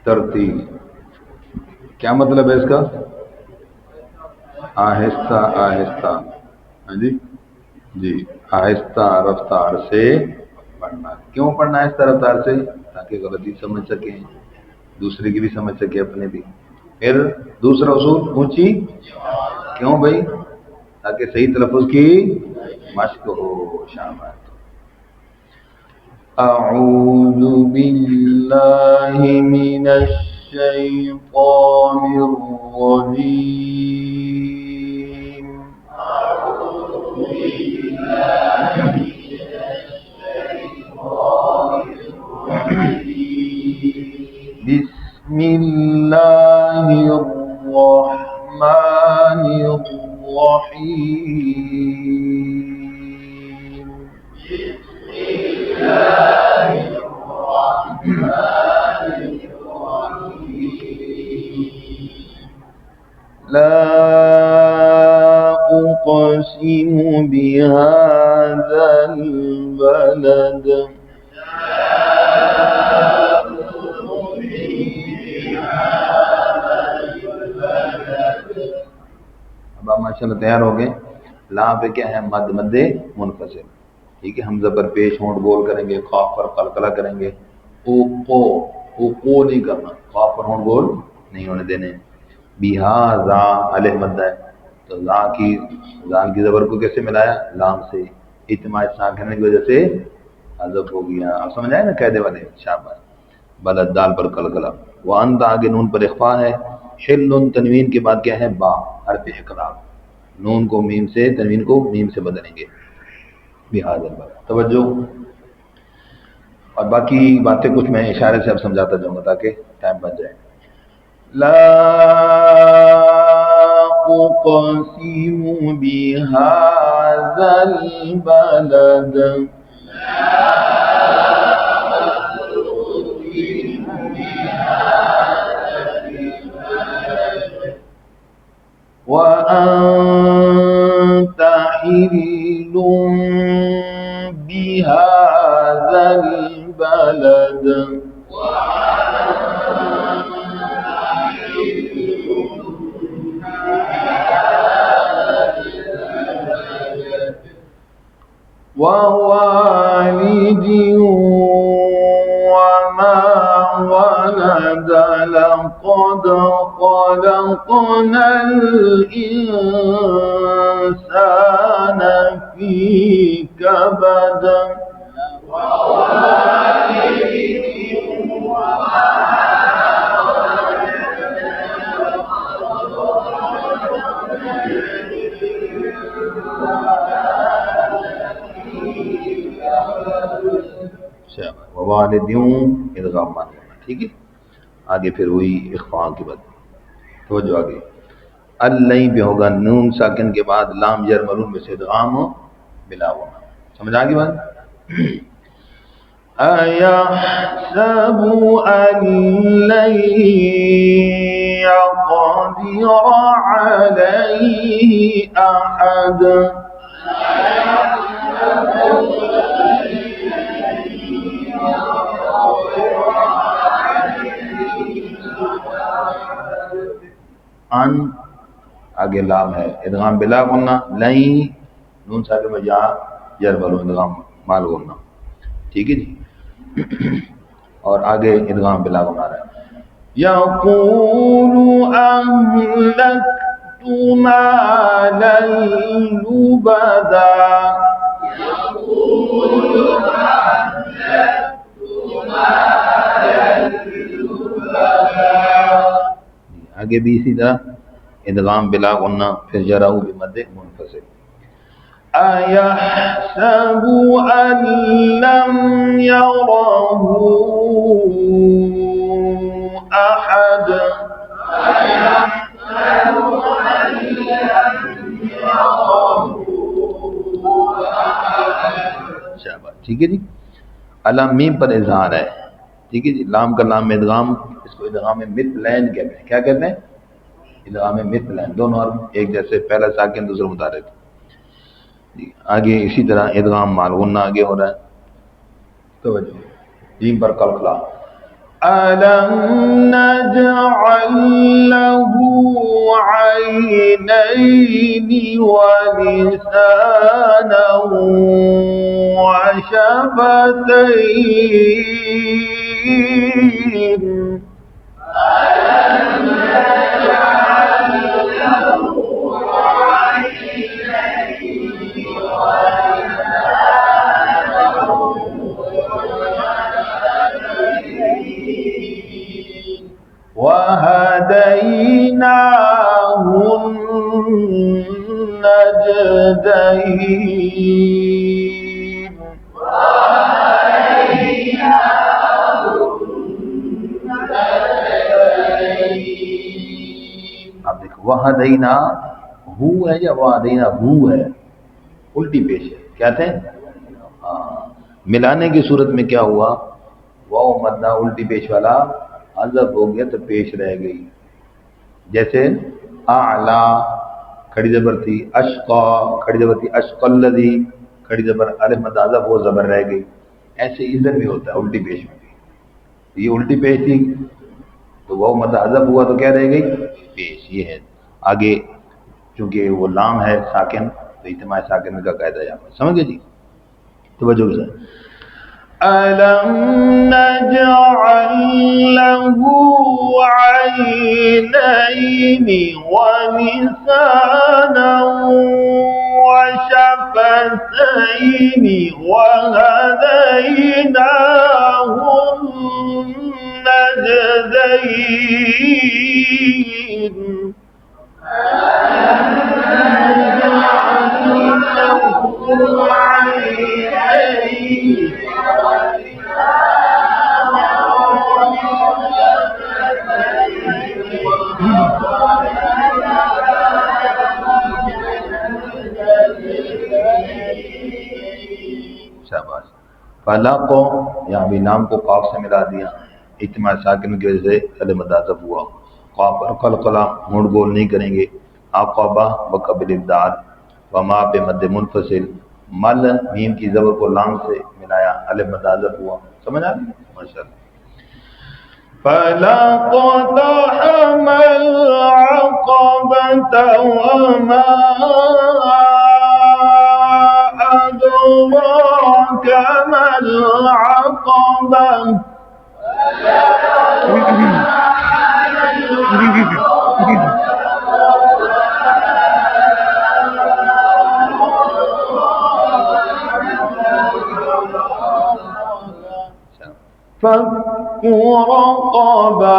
तरतीब, क्या मतलब है इसका? आहिस्ता आहिस्ता। हाँ जी, जी, आहिस्ता रफ्तार से पढ़ना। क्यों पढ़ना है आहिस्ता रफ्तार से? ताकि गलती समझ सकें, दूसरे की भी समझ सके, अपने भी। फिर दूसरा उसूल, ऊंची। क्यों भाई? ताकि सही तलफ़ुज़ की मश्क हो। शाबाश। अऊज़ु बिल्लाहि मिनश शैतानिर रजीम। बिस्मिल्लाहिर रहमानिर रहीम। ला उक़सिमु बिहाज़ल बलद। अब आप माशाल्लाह तैयार हो गए। ला पे क्या है? मद, मद्दे मुनफसिल। ठीक है, हम जबर पेश होंठ गोल करेंगे, खौफ पर कलकला करेंगे। ओ को, ओ को नहीं करना, खौफ पर होंठ गोल नहीं होने देने। बिहाजा अलह मद्दा है, तो ला की, जाल की जबर को कैसे मिलाया? लाम से। इत्मा साकिन की वजह से हज़फ हो गया। आप समझ आए ना कायदे वाले? शाबाश। बलद दाल पर कलकला। वह अंत आगे नून पर इख्फा है। हिल्लुन तनवीन के बाद क्या है? बा, हर्फ इक़राब। नून को मीम से, तनवीन को मीम से बदलेंगे। बिहार तवज्जो। और बाकी बातें कुछ मैं इशारे से अब समझाता जाऊंगा ताकि टाइम बच जाए। ला उक़सिमु बिहाज़ल बलद। व अंत हिल्लुम बिहाज़ल बलद। ووالد وما ولد لقد خلقنا الإنسان في كبد. वालिद्यों इदगाम मान लेना। ठीक है, आगे फिर हुई इख्फा की बात। तो जो आगे अल्लई पे होगा नून साकिन के बाद लाम जर मरून में से इदगाम बिला होना। समझ आ गई बात? अयहसबु अन लन यक़दिर अलैहि अहद। अन आगे लाम है, इदगाम बिला गुन्ना। लई नून साकिन में जा जर मरून इदगाम माल गुन्ना। ठीक है जी। और आगे इदगाम बिला गुन्ना रहा है। यक़ूलु अहलक्तु मालन लुबदा। आगे भी इसी तरह इदगाम बिला गुन्ना, फिर जराऊ बिमद्दे मुनफसिल। अयहसबु अन लम यरहु अहद। शाबाश। ठीक है जी। अलाम मीम पर इजहार है। ठीक है जी। लाम का लाम में इदगाम, इसको इदगाम में मिथलैन कहते हैं। क्या कहते हैं? इदगाम में मिथलैन। दोनों हर्फ एक जैसे, पहला साकिन दूसरा मुतारिक जी। आगे इसी तरह इदगाम माल गुन्ना आगे हो रहा है। तो जीम पर कलकला। अलम नजअल लहू ऐनैनि व लिसानन व शफतैन। वहदैनाहु नजदैन। अब देखो वहदैना हु है या वहदैना हु है, उल्टी पेश है। क्या थे? मिलाने की सूरत में क्या हुआ, वाव मद्दा उल्टी पेश वाला अजब हो गया तो पेश रह गई। जैसे आला खड़ी जबर थी, अशका खड़ी जबर थी, अशकल्लज़ी खड़ी जबर, अलिफ मद अजब वो जबर रह गई। ऐसे इधर भी होता है उल्टी पेश में भी। ये उल्टी पेश थी तो वाव मद अजब हुआ तो क्या रह गई? पेश। ये है आगे, चूंकि वो लाम है साकिन तो इत्तिमा साकिन का कायदा यहाँ पर समझ गए जी। तवज्जो के साथ। अलम नजअल लहू ऐनैनि व लिसानन व शफतैनि व हदैनाहु नजदैन। शाबाश। फला को यहाँ भी नाम को काफ से मिला दिया, इत्तिमा साकिन की वजह से अल मदाजब हुआ। काफ और कलकला मुड़ गोल नहीं करेंगे। आक़बा बकबिल दाल वमा पे मद मुनफसिल, मल मीम की जबर को लाम से मिलाया, अल मदाजब हुआ। समझ आ गई? माशाअल्लाह। फलक़तहमल अक़बत वमा अदराक मल अक़बा। फक्कु रक़बा।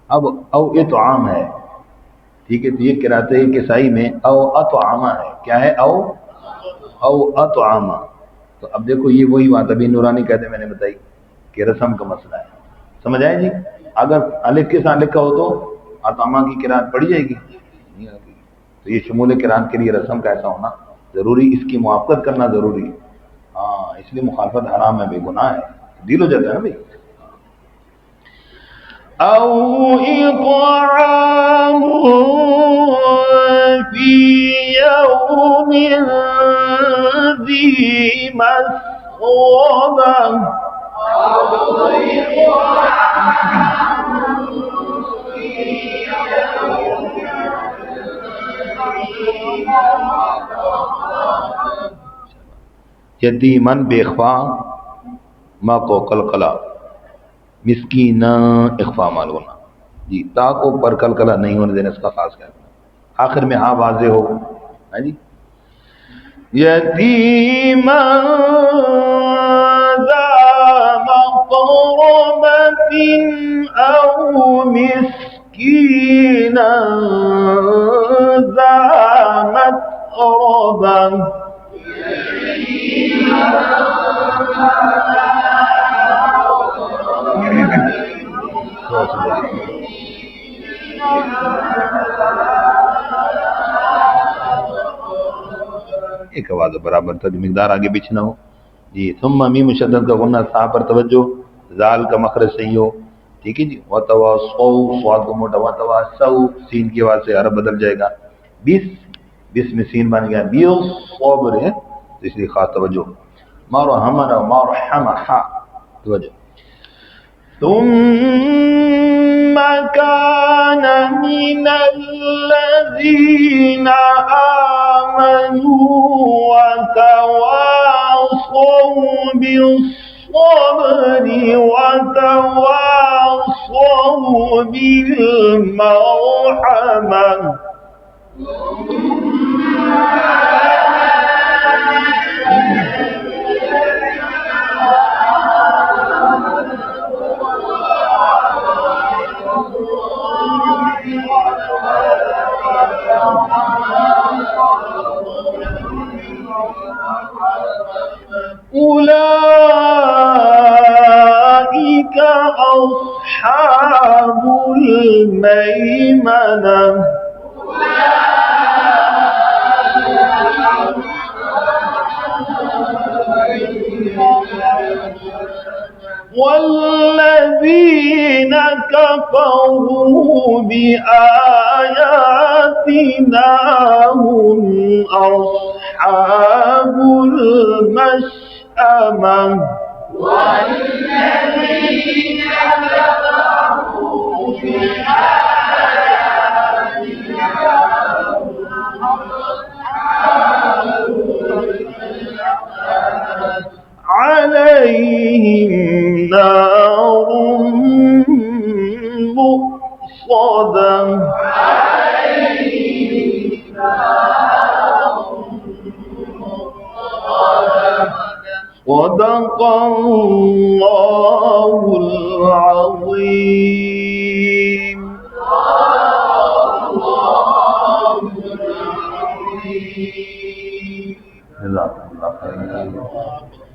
अब औ इत्आम है, ठीक है। तो ये किराते किसाई में औ अत्आमा है। क्या है? औ अत्आमा। तो अब देखो ये वही बात अभी नूरानी कहते मैंने बताई कि रस्म का मसला है। समझ आए जी? अगर अलिफ के साथ लिखा हो तो अत्आमा की किरात पड़ी जाएगी, नहीं आएगी। तो ये शमूल किरात के लिए रस्म का ऐसा होना जरूरी, इसकी मुआफ़क़त करना जरूरी है। हाँ, इसलिए मुखालफत हराम है, बेगुनाह है, डील हो जाता है ना भाई। औ इत्आम फी यौमिन ज़ी मस्ग़बा। यतीमन बेख्फा मा को कलकला, मिस्कीना इख्फा मालूना जी। ता को पर कलकला नहीं होने देना, इसका खास कहना। आखिर में हाँ वाज़े हो है जी। यतीमन ज़ा मक़रबतिन औ मिस्कीनन ज़ा मत्रबा। एक आवाज बराबर था, मिकदार आगे पीछे ना हो जी। सुम्मा मीम मुशद्दद का गुन्ना सा पर तवज्जो, जाल का मखरज सही हो, ठीक है जी। वतवा सौ, स्वाद को मोटा वतवा सौ, सीन की आवाज से अरब बदल जाएगा। 20 में सीन बन गया 20 सौबर है, तो इसलिए खास तवज्जो। मरहमन मरहम हा वजह ثم كان من الذين آمنوا وتواصوا بالصبر وتواصوا بالمرحمة أولئك أصحاب الميمنة والذين كفروا بآياتنا هم أصحاب المشأمة والذين كفروا بآياتنا عليهم نار مؤصدة صدق الله العظيم. जज़ाकल्लाह खैर।